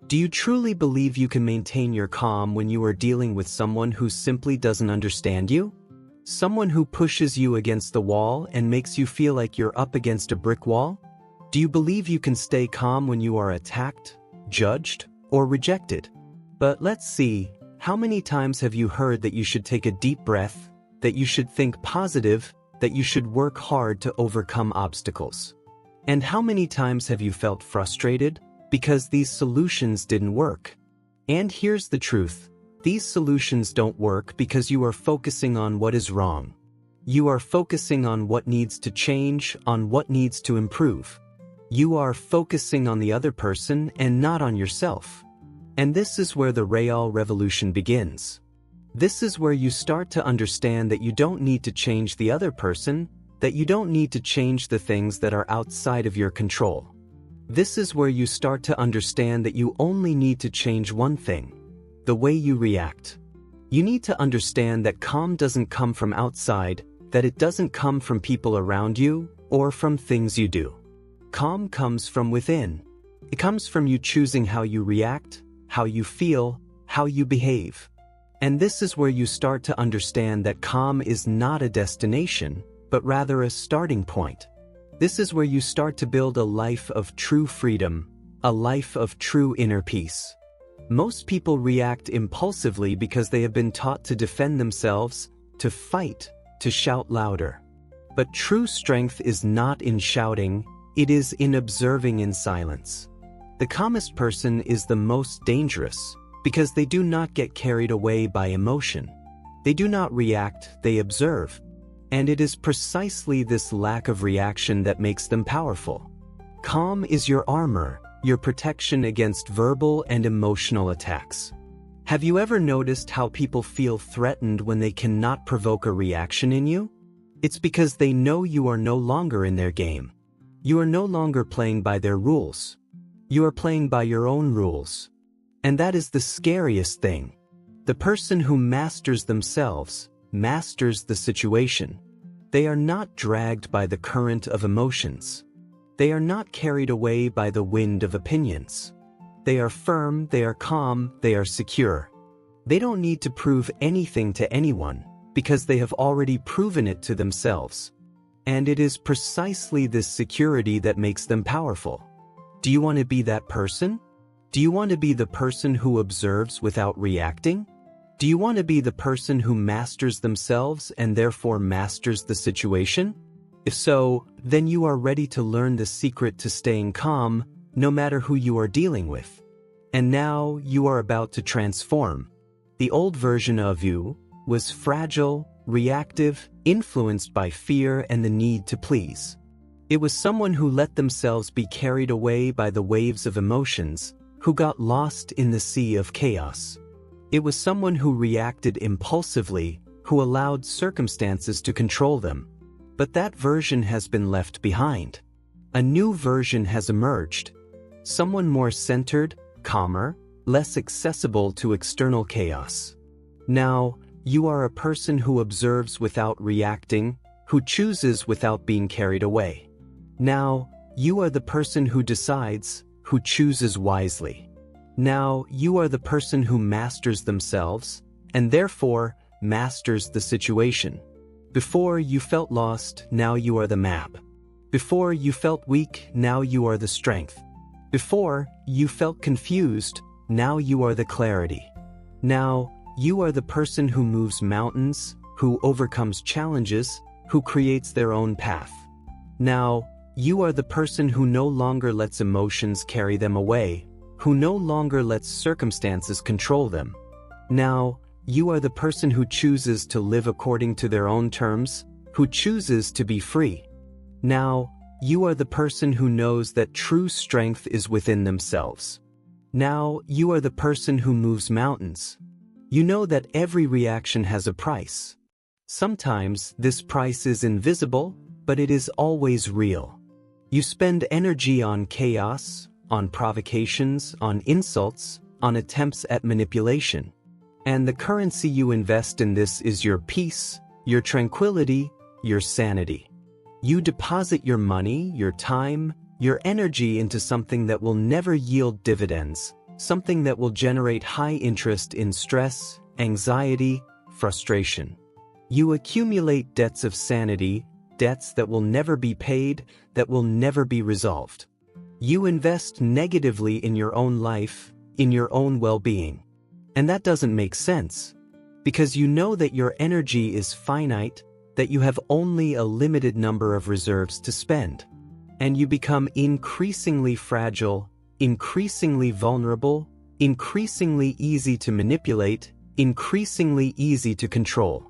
Do you truly believe you can maintain your calm when you are dealing with someone who simply doesn't understand you? Someone who pushes you against the wall and makes you feel like you're up against a brick wall? Do you believe you can stay calm when you are attacked, judged, or rejected? But let's see, how many times have you heard that you should take a deep breath, that you should think positive, that you should work hard to overcome obstacles? And how many times have you felt frustrated because these solutions didn't work? And here's the truth. These solutions don't work because you are focusing on what is wrong. You are focusing on what needs to change, on what needs to improve. You are focusing on the other person and not on yourself. And this is where the real revolution begins. This is where you start to understand that you don't need to change the other person, that you don't need to change the things that are outside of your control. This is where you start to understand that you only need to change one thing: the way you react. You need to understand that calm doesn't come from outside, that it doesn't come from people around you, or from things you do. Calm comes from within. It comes from you choosing how you react, how you feel, how you behave. And this is where you start to understand that calm is not a destination, but rather a starting point. This is where you start to build a life of true freedom, a life of true inner peace. Most people react impulsively because they have been taught to defend themselves, to fight, to shout louder. But true strength is not in shouting, it is in observing in silence. The calmest person is the most dangerous because they do not get carried away by emotion. They do not react, they observe. And it is precisely this lack of reaction that makes them powerful. Calm is your armor, your protection against verbal and emotional attacks. Have you ever noticed how people feel threatened when they cannot provoke a reaction in you? It's because they know you are no longer in their game. You are no longer playing by their rules. You are playing by your own rules. And that is the scariest thing. The person who masters themselves masters the situation. They are not dragged by the current of emotions. They are not carried away by the wind of opinions. They are firm, they are calm, they are secure. They don't need to prove anything to anyone because they have already proven it to themselves. And it is precisely this security that makes them powerful. Do you want to be that person? Do you want to be the person who observes without reacting? Do you want to be the person who masters themselves and therefore masters the situation? If so, then you are ready to learn the secret to staying calm, no matter who you are dealing with. And now you are about to transform. The old version of you was fragile, reactive, influenced by fear and the need to please. It was someone who let themselves be carried away by the waves of emotions, who got lost in the sea of chaos. It was someone who reacted impulsively, who allowed circumstances to control them. But that version has been left behind. A new version has emerged. Someone more centered, calmer, less accessible to external chaos. Now, you are a person who observes without reacting, who chooses without being carried away. Now, you are the person who decides, who chooses wisely. Now, you are the person who masters themselves, and therefore, masters the situation. Before you felt lost, now you are the map. Before you felt weak, now you are the strength. Before you felt confused, now you are the clarity. Now, you are the person who moves mountains, who overcomes challenges, who creates their own path. Now, you are the person who no longer lets emotions carry them away, who no longer lets circumstances control them. Now, you are the person who chooses to live according to their own terms, who chooses to be free. Now, you are the person who knows that true strength is within themselves. Now, you are the person who moves mountains. You know that every reaction has a price. Sometimes this price is invisible, but it is always real. You spend energy on chaos, on provocations, on insults, on attempts at manipulation. And the currency you invest in this is your peace, your tranquility, your sanity. You deposit your money, your time, your energy into something that will never yield dividends, something that will generate high interest in stress, anxiety, frustration. You accumulate debts of sanity, debts that will never be paid, that will never be resolved. You invest negatively in your own life, in your own well-being. And that doesn't make sense, because you know that your energy is finite, that you have only a limited number of reserves to spend. And you become increasingly fragile, increasingly vulnerable, increasingly easy to manipulate, increasingly easy to control.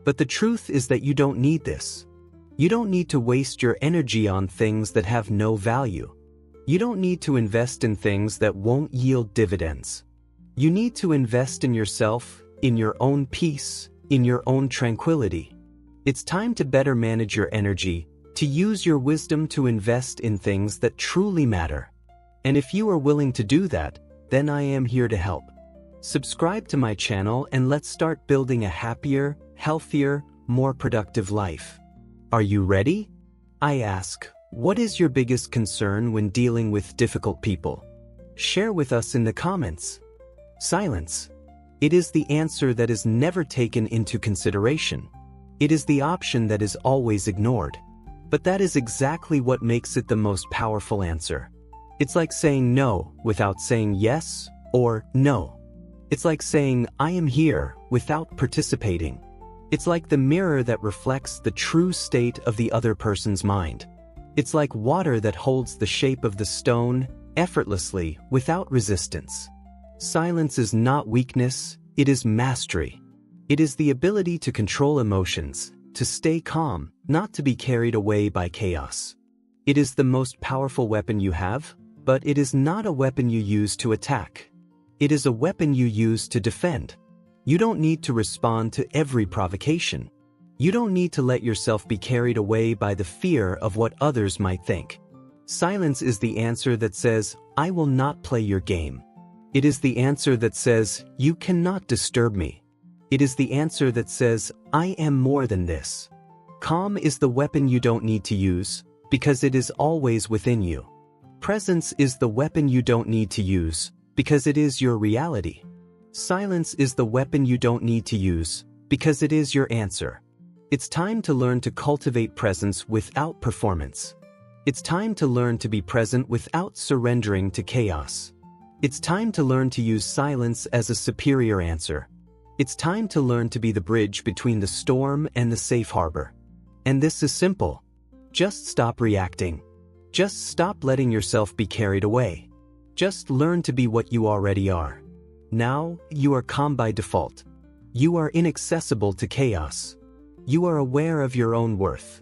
But the truth is that you don't need this. You don't need to waste your energy on things that have no value. You don't need to invest in things that won't yield dividends. You need to invest in yourself, in your own peace, in your own tranquility. It's time to better manage your energy, to use your wisdom to invest in things that truly matter. And if you are willing to do that, then I am here to help. Subscribe to my channel and let's start building a happier, healthier, more productive life. Are you ready? I ask, what is your biggest concern when dealing with difficult people? Share with us in the comments. Silence. It is the answer that is never taken into consideration. It is the option that is always ignored. But that is exactly what makes it the most powerful answer. It's like saying no without saying yes or no. It's like saying I am here without participating. It's like the mirror that reflects the true state of the other person's mind. It's like water that holds the shape of the stone effortlessly without resistance. Silence is not weakness, it is mastery. It is the ability to control emotions, to stay calm, not to be carried away by chaos. It is the most powerful weapon you have, but it is not a weapon you use to attack. It is a weapon you use to defend. You don't need to respond to every provocation. You don't need to let yourself be carried away by the fear of what others might think. Silence is the answer that says, I will not play your game. It is the answer that says, you cannot disturb me. It is the answer that says, I am more than this. Calm is the weapon you don't need to use, because it is always within you. Presence is the weapon you don't need to use, because it is your reality. Silence is the weapon you don't need to use, because it is your answer. It's time to learn to cultivate presence without performance. It's time to learn to be present without surrendering to chaos. It's time to learn to use silence as a superior answer. It's time to learn to be the bridge between the storm and the safe harbor. And this is simple. Just stop reacting. Just stop letting yourself be carried away. Just learn to be what you already are. Now, you are calm by default. You are inaccessible to chaos. You are aware of your own worth.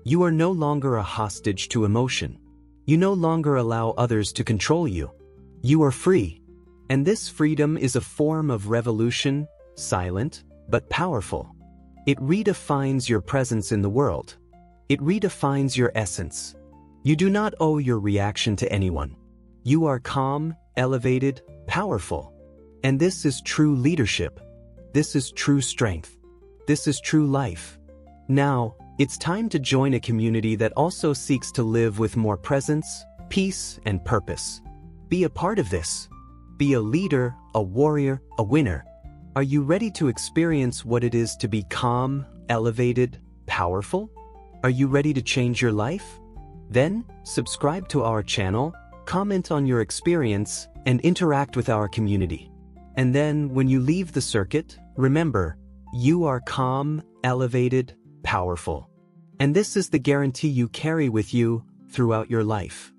You are no longer a hostage to emotion. You no longer allow others to control you. You are free. And this freedom is a form of revolution, silent, but powerful. It redefines your presence in the world. It redefines your essence. You do not owe your reaction to anyone. You are calm, elevated, powerful. And this is true leadership. This is true strength. This is true life. Now, it's time to join a community that also seeks to live with more presence, peace, and purpose. Be a part of this. Be a leader, a warrior, a winner. Are you ready to experience what it is to be calm, elevated, powerful? Are you ready to change your life? Then, subscribe to our channel, comment on your experience, and interact with our community. And then, when you leave the circuit, remember, you are calm, elevated, powerful. And this is the guarantee you carry with you throughout your life.